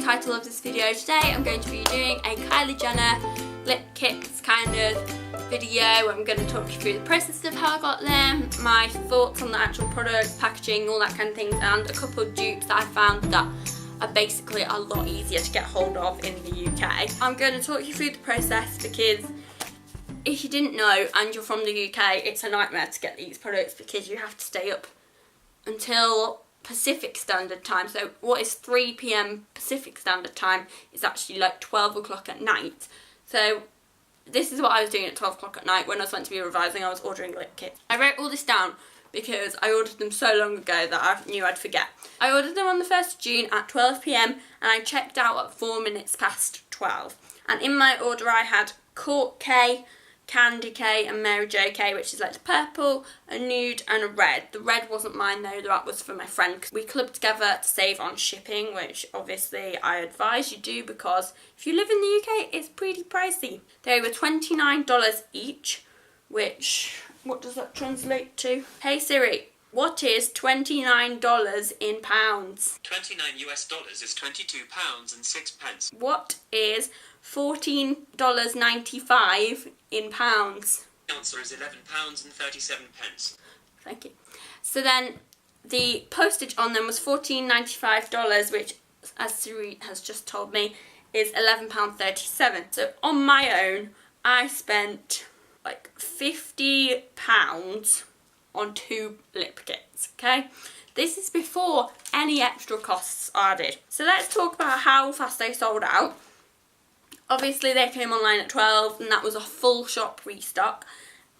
title of this video. Today I'm going to be doing a Kylie Jenner Lip Kits kind of video. I'm going to talk you through the process of how I got them, my thoughts on the actual products, packaging, all that kind of things, and a couple of dupes that I found that are basically a lot easier to get hold of in the UK. I'm going to talk you through the process because if you didn't know and you're from the UK, it's a nightmare to get these products because you have to stay up until Pacific Standard Time. So what is 3 PM Pacific Standard Time is actually like 12 o'clock at night. So this is what I was doing at 12 o'clock at night when I was meant to be revising. I was ordering lip kits. I wrote all this down because I ordered them so long ago that I knew I'd forget. I ordered them on the 1st of June at 12 PM and I checked out at 4 minutes past 12. And in my order I had Court K, Candy K and Mary J K, which is like the purple, a nude and a red. The red wasn't mine though, that was for my friend. We clubbed together to save on shipping, which obviously I advise you do because if you live in the UK it's pretty pricey. They were $29 each, which, what does that translate to? Hey Siri, what is $29 in pounds? 29 US dollars is £22 and 6 pence. What is $14.95 in pounds? The answer is £11 and 37 pence. Thank you. So then the postage on them was $14.95, which, as Siri has just told me, is £11.37. So on my own, I spent like £50 on 2 lip kits, okay? This is before any extra costs are added. So let's talk about how fast they sold out. Obviously they came online at 12 and that was a full shop restock.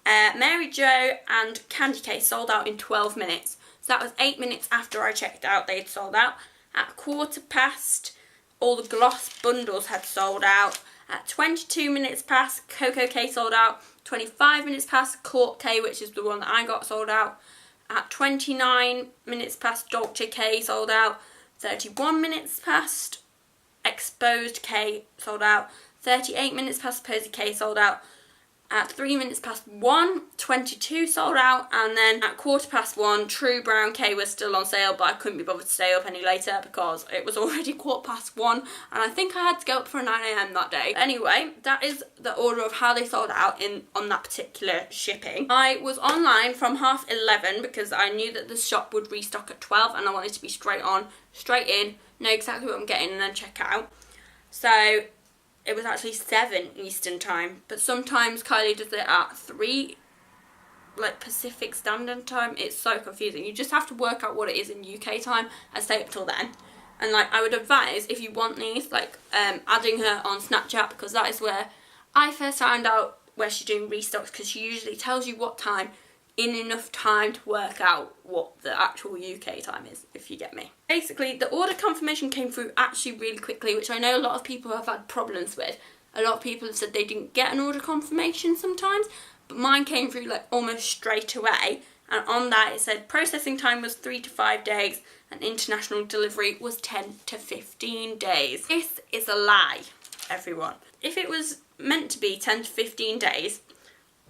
Mary Jo and Candy K sold out in 12 minutes. So that was 8 minutes after I checked out they'd sold out. At 15:15 all the gloss bundles had sold out. At 22 minutes past Cocoa K sold out. 25 minutes past Court K, which is the one that I got, sold out. At 29 minutes past Dolce K sold out. 31 minutes past Exposed K sold out. 38 minutes past Posy K sold out. At 3 minutes past 1, 22 sold out, and then at 1:15 True Brown K was still on sale, but I couldn't be bothered to stay up any later because it was already 1:15 and I think I had to go up for 9 AM that day. Anyway, that is the order of how they sold out on that particular shipping. I was online from 11:30 because I knew that the shop would restock at 12 and I wanted to be straight on, straight in, know exactly what I'm getting and then check out. So it was actually 7 Eastern Time, but sometimes Kylie does it at 3, like Pacific Standard Time. It's so confusing. You just have to work out what it is in UK time and stay up till then. And like I would advise, if you want these, like adding her on Snapchat, because that is where I first found out where she's doing restocks, because she usually tells you what time in enough time to work out what the actual UK time is, if you get me. Basically, the order confirmation came through actually really quickly, which I know a lot of people have had problems with. A lot of people have said they didn't get an order confirmation sometimes, but mine came through like almost straight away. And on that it said processing time was 3 to 5 days and international delivery was 10 to 15 days. This is a lie, everyone. If it was meant to be 10 to 15 days,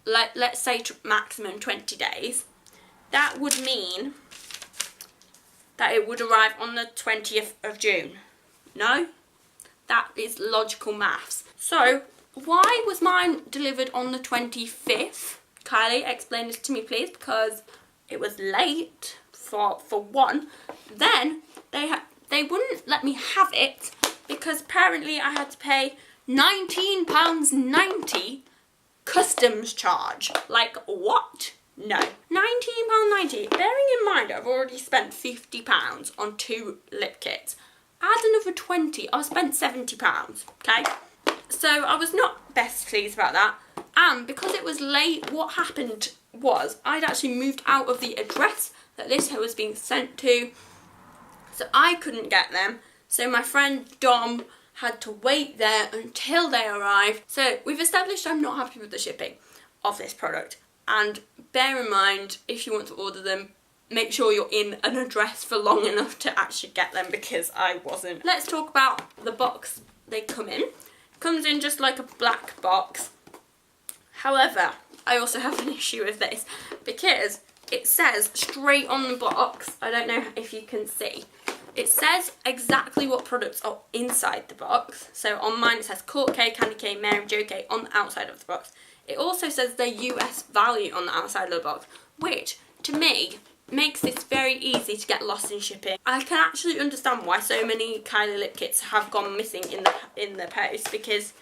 like let's say maximum 20 days, that would mean that it would arrive on the 20th of June. No? That is logical maths. So why was mine delivered on the 25th? Kylie, explain this to me please, because it was late for one. Then they wouldn't let me have it because apparently I had to pay £19.90 customs charge. Like what? No. £19.90. Bearing in mind I've already spent £50 on 2 lip kits. Add another 20, I've spent £70, okay? So I was not best pleased about that. And because it was late, what happened was I'd actually moved out of the address that this was being sent to, so I couldn't get them. So my friend Dom had to wait there until they arrived. So we've established I'm not happy with the shipping of this product. And bear in mind, if you want to order them, make sure you're in an address for long enough to actually get them, because I wasn't. Let's talk about the box they come in. It comes in just like a black box. However, I also have an issue with this because it says straight on the box, I don't know if you can see, It says exactly what products are inside the box. So on mine it says Court K, Candy K, Mary Jo K on the outside of the box. It also says their US value on the outside of the box, which to me makes this very easy to get lost in shipping. I can actually understand why so many Kylie Lip Kits have gone missing in the post, because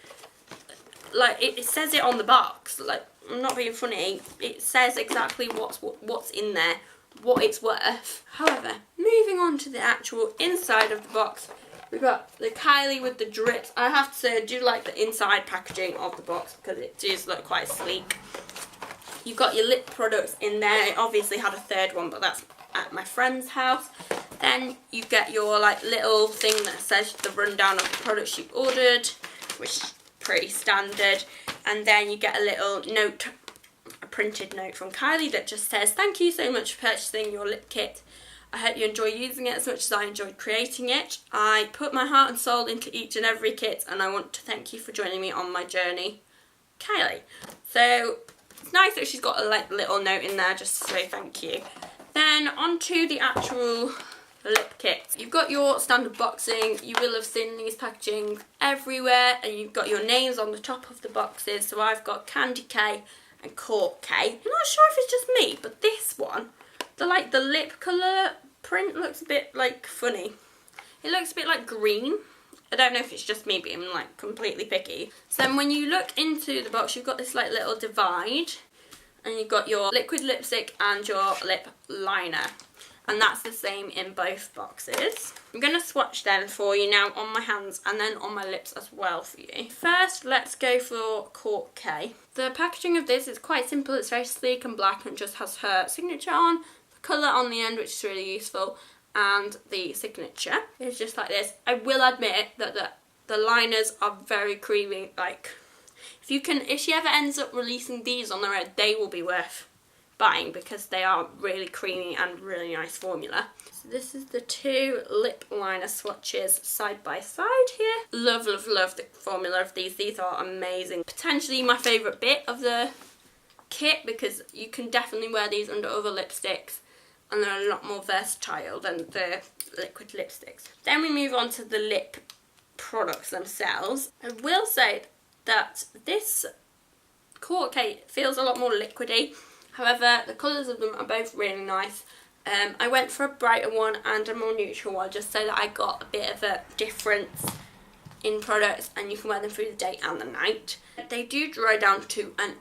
like it says it on the box. Like, I'm not being funny, it says exactly what's in there, what it's worth. However, moving on to the actual inside of the box, we've got the Kylie with the drips. I have to say I do like the inside packaging of the box because it does look quite sleek. You've got your lip products in there. It obviously had a third one, but that's at my friend's house. Then you get your like little thing that says the rundown of the products you ordered, which is pretty standard. And then you get a little note, a printed note from Kylie that just says, "Thank you so much for purchasing your lip kit. I hope you enjoy using it as much as I enjoyed creating it. I put my heart and soul into each and every kit, and I want to thank you for joining me on my journey, Kylie." So it's nice that she's got a like little note in there just to say thank you. Then onto the actual lip kit. You've got your standard boxing. You will have seen these packaging everywhere, and you've got your names on the top of the boxes. So I've got Candy K and Court K. I'm not sure if it's just me, but this one, the lip colour print looks a bit like funny. It looks a bit like green. I don't know if it's just me being like completely picky. So then when you look into the box, you've got this like little divide, and you've got your liquid lipstick and your lip liner, and that's the same in both boxes. I'm going to swatch them for you now on my hands and then on my lips as well for you. First, let's go for Court K. The packaging of this is quite simple. It's very sleek and black and just has her signature on, the colour on the end, which is really useful, and the signature is just like this. I will admit that the liners are very creamy. Like, if she ever ends up releasing these on their own, they will be worth buying because they are really creamy and really nice formula. So this is the two lip liner swatches side by side here. Love, love, love the formula of these. These are amazing. Potentially my favourite bit of the kit because you can definitely wear these under other lipsticks, and they're a lot more versatile than the liquid lipsticks. Then we move on to the lip products themselves. I will say that this Court K feels a lot more liquidy. However, the colours of them are both really nice. I went for a brighter one and a more neutral one just so that I got a bit of a difference in products, and you can wear them through the day and the night. They do dry down to an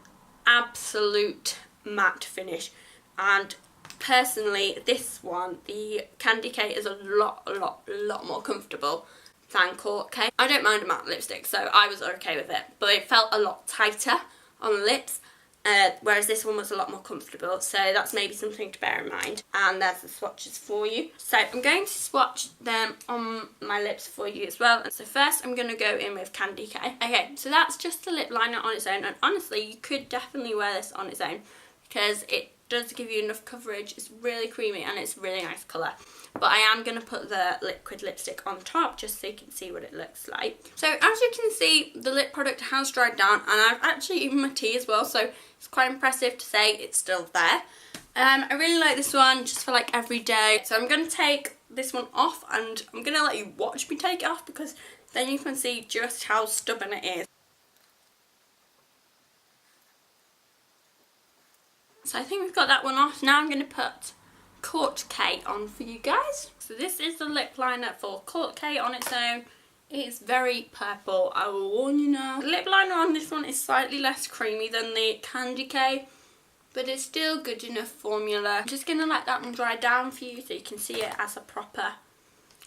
absolute matte finish, and personally this one, the Candy K, is a lot more comfortable than Court K. I don't mind a matte lipstick, so I was okay with it, but it felt a lot tighter on the lips, whereas this one was a lot more comfortable, so that's maybe something to bear in mind. And there's the swatches for you. So I'm going to swatch them on my lips for you as well. And so first I'm going to go in with Candy K. Okay, so that's just the lip liner on its own, and honestly you could definitely wear this on its own because it does give you enough coverage. It's really creamy and it's a really nice colour. But I am going to put the liquid lipstick on top just so you can see what it looks like. So as you can see, the lip product has dried down, and I've actually eaten my tea as well, so it's quite impressive to say it's still there. I really like this one just for like every day. So I'm going to take this one off, and I'm going to let you watch me take it off because then you can see just how stubborn it is. So I think we've got that one off. Now I'm going to put Court K on for you guys. So this is the lip liner for Court K on its own. It is very purple, I will warn you now. The lip liner on this one is slightly less creamy than the Candy K, but it's still good enough formula. I'm just going to let that one dry down for you so you can see it as a proper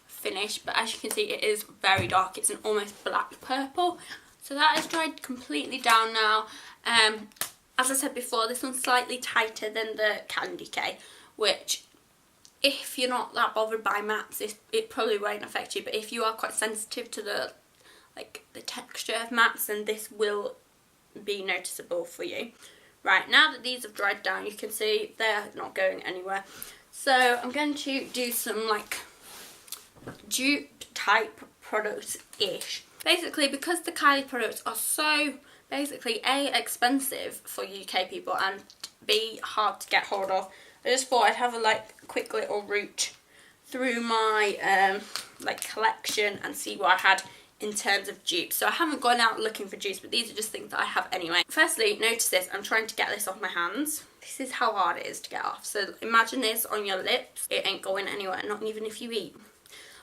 finish. But as you can see, it is very dark. It's an almost black purple. So that is dried completely down now. As I said before, this one's slightly tighter than the Candy K, which if you're not that bothered by mattes, it probably won't affect you. But if you are quite sensitive to the texture of mattes, then this will be noticeable for you. Right, now that these have dried down, you can see they're not going anywhere. So I'm going to do some like dupe type products-ish. Basically, because the Kylie products are so basically A, expensive for UK people, and B, hard to get hold of, I just thought I'd have a quick little route through my like collection and see what I had in terms of dupes. So I haven't gone out looking for dupes, but these are just things that I have anyway. Firstly, notice this, I'm trying to get this off my hands. This is how hard it is to get off. So imagine this on your lips, it ain't going anywhere, not even if you eat.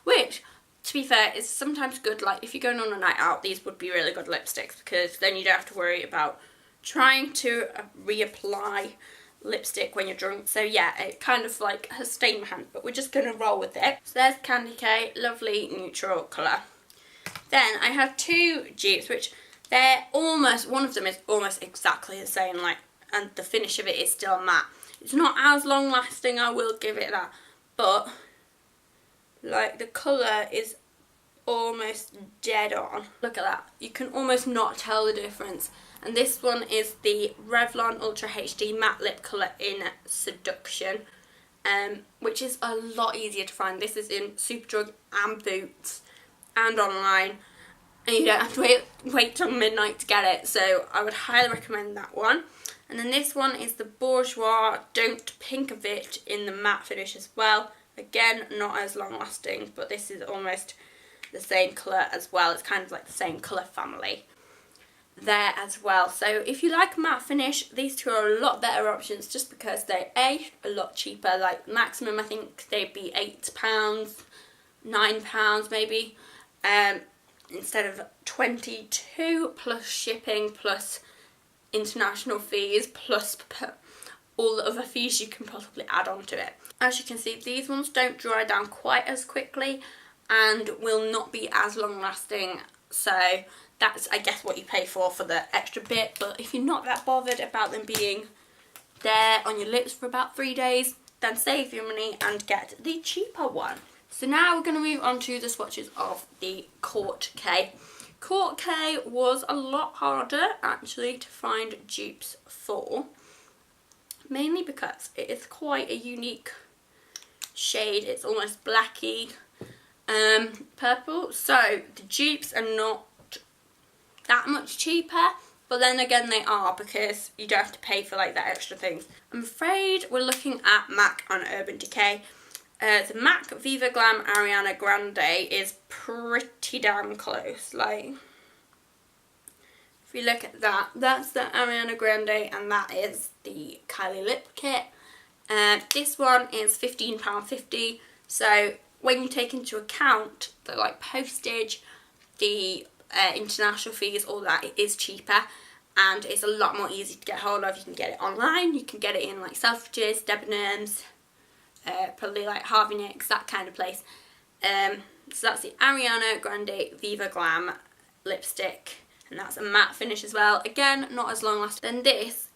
Which, to be fair, is sometimes good, like if you're going on a night out, these would be really good lipsticks, because then you don't have to worry about trying to reapply lipstick when you're drunk. So yeah, it kind of like has stained my hand, but we're just going to roll with it. So there's Candy K, lovely neutral colour. Then I have two dupes, which they're almost, one of them is almost exactly the same, like, and the finish of it is still matte. It's not as long lasting, I will give it that, but like the colour is almost dead on. Look at that, you can almost not tell the difference. And this one is the Revlon Ultra HD Matte Lip Colour in Seduction, which is a lot easier to find. This is in Superdrug and Boots and online, and you don't have to wait till midnight to get it, so I would highly recommend that one. And then this one is the Bourjois Don't Pink of It in the matte finish as well. Again, not as long lasting, but this is almost the same colour as well. It's kind of like the same colour family there as well. So if you like matte finish, these two are a lot better options, just because they're a lot cheaper. Like maximum, I think they'd be £8, £9 maybe, instead of 22 plus shipping plus international fees plus all the other fees you can possibly add on to it. As you can see, these ones don't dry down quite as quickly and will not be as long lasting, so that's, I guess, what you pay for the extra bit. But if you're not that bothered about them being there on your lips for about 3 days, then save your money and get the cheaper one. So now we're going to move on to the swatches of the Court K. Court K was a lot harder actually to find dupes for, mainly because it is quite a unique shade. It's almost blacky purple, so the dupes are not that much cheaper, but then again they are, because you don't have to pay for like that extra things. I'm afraid we're looking at MAC on Urban Decay. The MAC Viva Glam Ariana Grande is pretty damn close. Like, if you look at that, that's the Ariana Grande and that is the Kylie Lip Kit. This one is £15.50, so when you take into account the like postage, the international fees, all that, it is cheaper and it's a lot more easy to get hold of. You can get it online, you can get it in like Selfridges, Debenhams, probably like Harvey Nicks, that kind of place. So that's the Ariana Grande Viva Glam lipstick, and that's a matte finish as well. Again, not as long lasting. Then this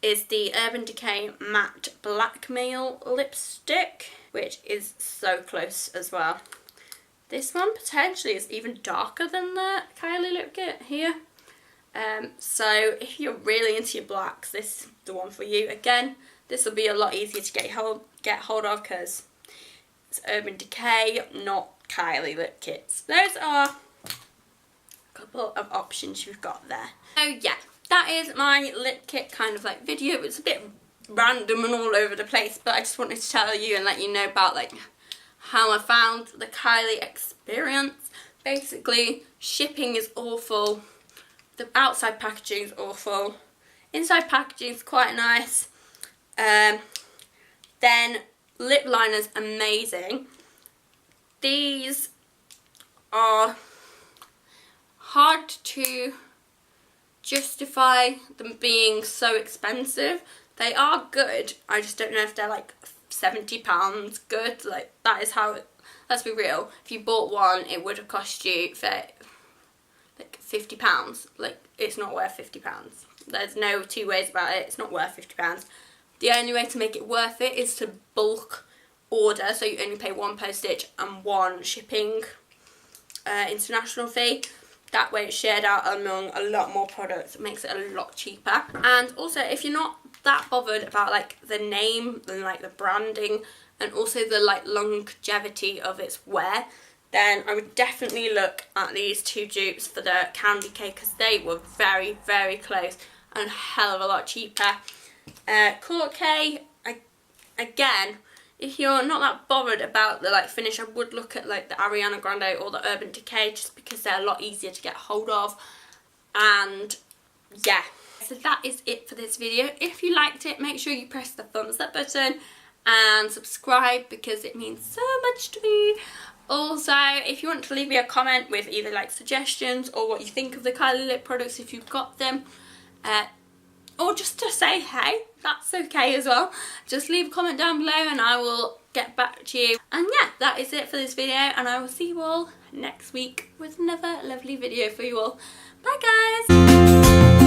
is the Urban Decay Matte Blackmail lipstick, which is so close as well. This one potentially is even darker than the Kylie Lip Kit here. So if you're really into your blacks, this is the one for you. Again, this will be a lot easier to get hold of because it's Urban Decay, not Kylie Lip Kits. Those are a couple of options you've got there. So yeah, that is my lip kit kind of like video. It's a bit random and all over the place, but I just wanted to tell you and let you know about like how I found the Kylie experience. Basically, shipping is awful, the outside packaging is awful, inside packaging is quite nice. Then lip liners, amazing. These are hard to justify them being so expensive. They are good, I just don't know if they're like £70 good. Like, that is how it, let's be real, if you bought one it would have cost you for like £50. Like, it's not worth £50. There's no two ways about it, it's not worth £50. The only way to make it worth it is to bulk order, so you only pay one postage and one shipping international fee. That way it's shared out among a lot more products. It makes it a lot cheaper. And also, if you're not that bothered about like the name and like the branding and also the like longevity of its wear, then I would definitely look at these two dupes for the Candy K, because they were very, very close and a hell of a lot cheaper. Court K, again, if you're not that bothered about the like finish, I would look at like the Ariana Grande or the Urban Decay, just because they're a lot easier to get hold of. And yeah, so that is it for this video. If you liked it, make sure you press the thumbs up button and subscribe, because it means so much to me. Also, if you want to leave me a comment with either like suggestions or what you think of the Kylie Lip products if you've got them, or just to say hey, that's okay as well. Just leave a comment down below and I will get back to you. And yeah, that is it for this video, and I will see you all next week with another lovely video for you all. Bye guys!